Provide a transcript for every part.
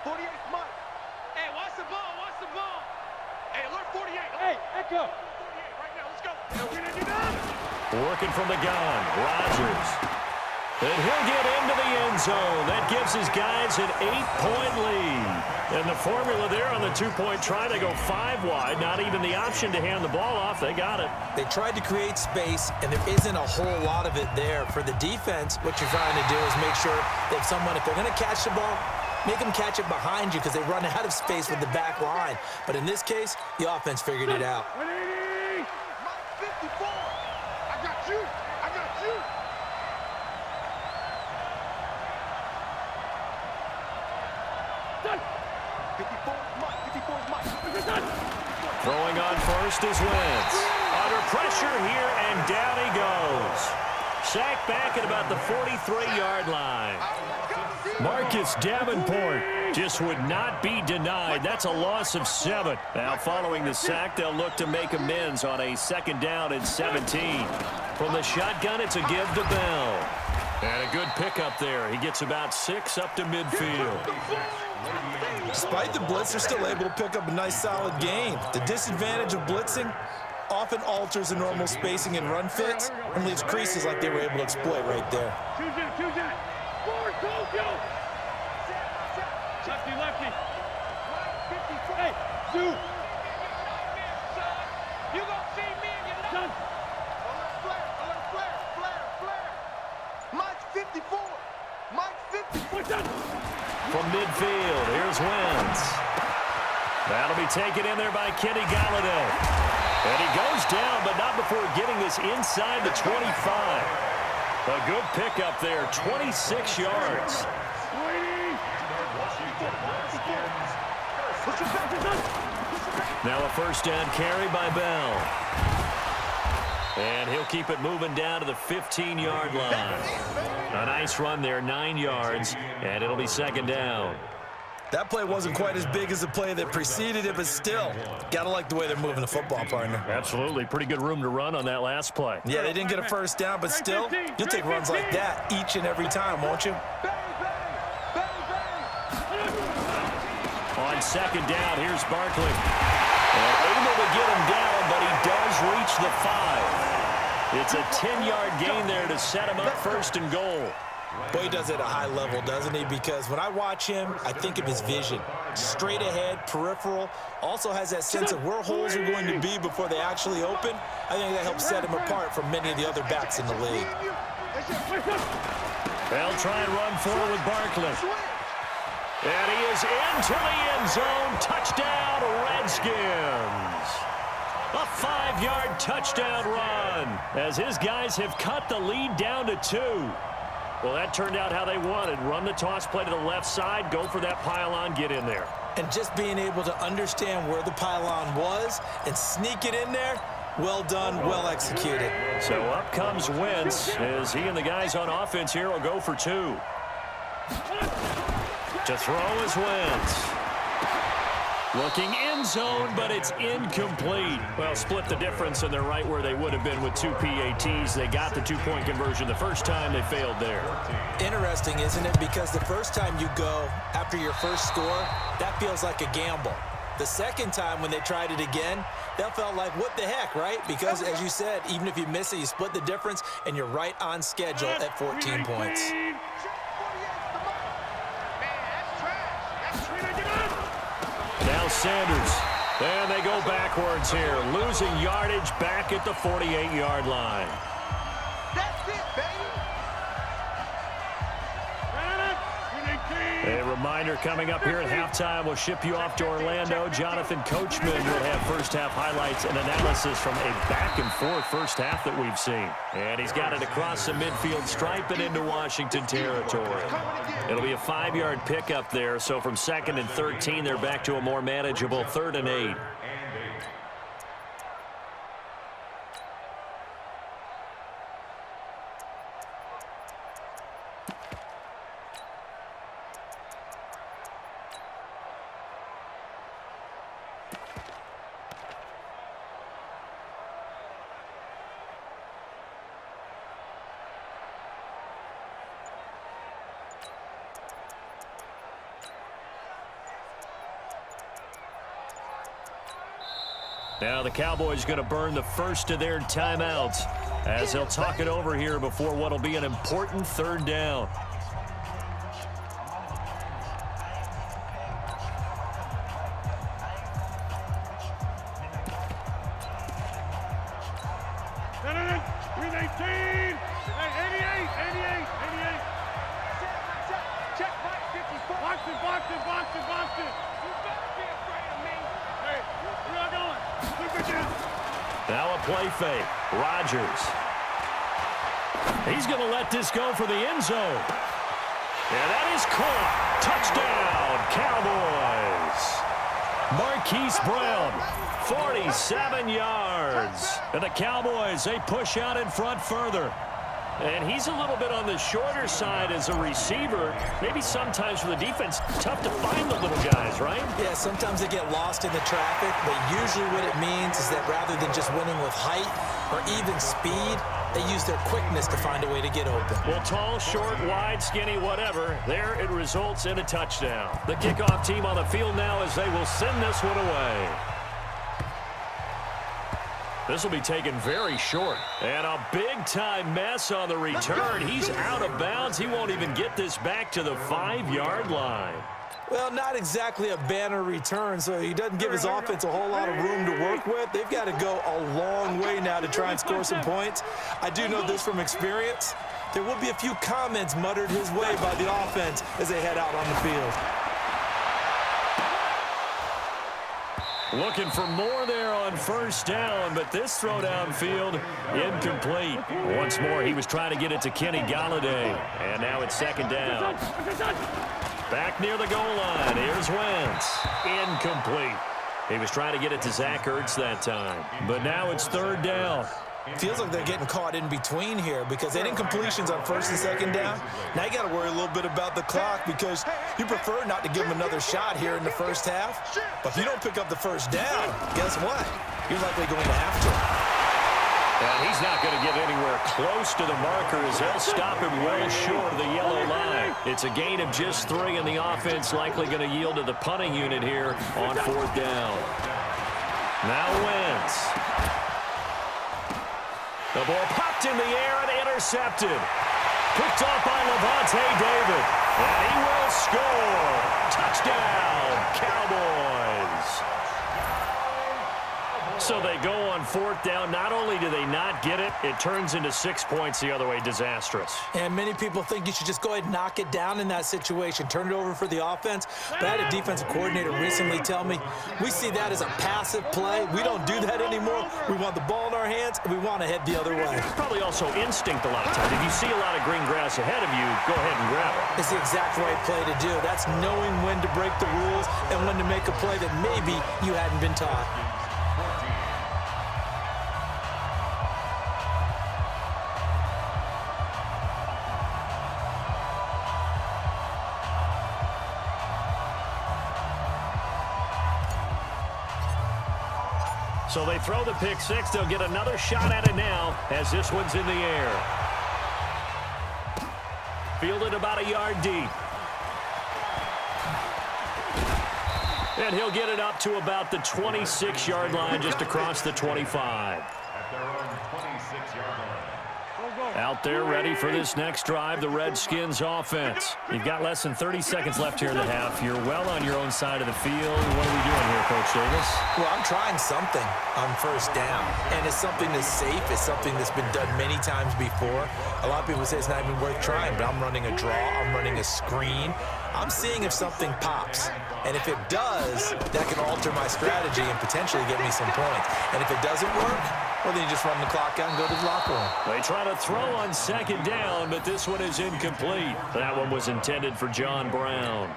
48, Mike. Hey, watch the ball, watch the ball. Hey, alert 48. Hey, Echo. 48 right now, let's go. Working from the gun, Rodgers. And he'll get into the end zone. That gives his guys an 8-point lead. And the formula there on the two-point try, they go 5 wide. Not even the option to hand the ball off. They got it. They tried to create space, and there isn't a whole lot of it there. For the defense, what you're trying to do is make sure that if they're going to catch the ball, make them catch it behind you because they run out of space with the back line. But in this case, the offense figured it out. 54. I got you. I got you. Done. 54 Mike. 54 Mike. Throwing on first is Wentz. Under pressure here, and down he goes. Sacked back at about the 43-yard line. Marcus Davenport just would not be denied. That's a loss of 7. Now, following the sack, they'll look to make amends on a 2nd down and 17. From the shotgun, it's a give to Bell. And a good pickup there. He gets about 6 up to midfield. Despite the blitz, they're still able to pick up a nice, solid gain. The disadvantage of blitzing often alters the normal spacing and run fits and leaves creases like they were able to exploit right there. Lefty, lefty. Hey, Sue. You gonna see me and you're done. Flare. Mike 54. Mike 54. From midfield, here's Wentz. That'll be taken in there by Kenny Galladay. And he goes down, but not before getting this inside the 25. A good pickup there, 26 yards. Now a 1st down carry by Bell. And he'll keep it moving down to the 15-yard line. A nice run there, 9 yards, and it'll be 2nd down. That play wasn't quite as big as the play that preceded it, but still, got to like the way they're moving the football, partner. Absolutely. Pretty good room to run on that last play. Yeah, they didn't get a 1st down, but still, you'll take runs like that each and every time, won't you? On 2nd down, here's Barkley. And able to get him down, but he does reach the 5. It's a 10-yard gain there to set him up 1st and goal. Boy, he does it at a high level, doesn't he? Because when I watch him, I think of his vision. Straight ahead, peripheral. Also has that sense of where holes are going to be before they actually open. I think that helps set him apart from many of the other backs in the league. They'll try and run forward with Barkley. And he is into the end zone. Touchdown, Redskins. A 5-yard touchdown run as his guys have cut the lead down to 2. Well, that turned out how they wanted. Run the toss play to the left side, go for that pylon, get in there. And just being able to understand where the pylon was and sneak it in there, well done, well executed. So up comes Wentz as he and the guys on offense here will go for 2. To throw is Wentz. Looking end zone, but it's incomplete. Well, split the difference, and they're right where they would have been with 2 PATs. They got the 2-point conversion the first time. They failed there. Interesting, isn't it? Because the first time you go after your first score, that feels like a gamble. The second time when they tried it again, that felt like, what the heck, right? Because, as you said, even if you miss it, you split the difference, and you're right on schedule at 14 points. Now Sanders. And they go backwards here. Losing yardage back at the 48-yard line. That's it, baby. A reminder coming up here at halftime. We'll ship you off to Orlando. Jonathan Coachman will have first-half highlights and analysis from a back-and-forth first half that we've seen. And he's got it across the midfield stripe and into Washington territory. It'll be a 5-yard pickup there. So from 2nd and 13, they're back to a more manageable 3rd and 8. Now the Cowboys going to burn the first of their timeouts as they'll talk it over here before what will be an important third down. Now a play fake. Rodgers. He's going to let this go for the end zone. And that is caught. Touchdown, Cowboys. Marquise Brown, 47 yards. And the Cowboys, they push out in front further. And he's a little bit on the shorter side as a receiver. Maybe sometimes for the defense, tough to find the little guys, right? Yeah, sometimes they get lost in the traffic, but usually what it means is that rather than just winning with height or even speed, they use their quickness to find a way to get open. Well, tall, short, wide, skinny, whatever, there it results in a touchdown. The kickoff team on the field now as they will send this one away. This will be taken very short. And a big-time mess on the return. He's out of bounds. He won't even get this back to the 5-yard line. Well, not exactly a banner return, so he doesn't give his offense a whole lot of room to work with. They've got to go a long way now to try and score some points. I do know this from experience. There will be a few comments muttered his way by the offense as they head out on the field. Looking for more there on first down, but this throw downfield incomplete. Once more, he was trying to get it to Kenny Golladay, and now it's second down. Back near the goal line, here's Wentz. Incomplete. He was trying to get it to Zach Ertz that time, but now it's third down. Feels like they're getting caught in between here because they didn't completions on first and second down. Now you got to worry a little bit about the clock because you prefer not to give them another shot here in the first half. But if you don't pick up the first down, guess what? You're likely going to have to. And he's not going to get anywhere close to the marker as they'll stop him well short of the yellow line. It's a gain of just 3, and the offense likely going to yield to the punting unit here on fourth down. Now Wentz. The ball popped in the air and intercepted. Picked off by Levante David. And he will score. Touchdown, Cowboys. So they go on fourth down. Not only do they not get it, it turns into 6 points the other way. Disastrous. And many people think you should just go ahead and knock it down in that situation. Turn it over for the offense. But I had a defensive coordinator recently tell me, we see that as a passive play. We don't do that anymore. We want the ball in our hands, and we want to head the other way. Probably also instinct a lot of times. If you see a lot of green grass ahead of you, go ahead and grab it. It's the exact right play to do. That's knowing when to break the rules and when to make a play that maybe you hadn't been taught. So they throw the pick six. They'll get another shot at it now as this one's in the air. Fielded about a yard deep. And he'll get it up to about the 26-yard line, just across the 25. Out there ready for this next drive, the Redskins offense. You've got less than 30 seconds left here in the half. You're well on your own side of the field. What are we doing here, Coach Davis? Well, I'm trying something on first down, and it's something that's safe. It's something that's been done many times before. A lot of people say it's not even worth trying, but I'm running a draw. I'm running a screen. I'm seeing if something pops. And if it does, that can alter my strategy and potentially get me some points. And if it doesn't work, well, then you just run the clock out and go to the locker room. They try to throw on second down, but this one is incomplete. That one was intended for John Brown.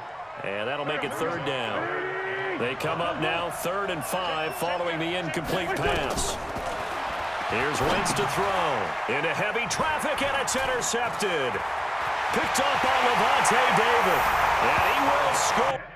And that'll make it third down. They come up now, 3rd and 5, following the incomplete pass. Here's Wentz to throw. Into heavy traffic, and it's intercepted. Picked up by Levante David. And he will score.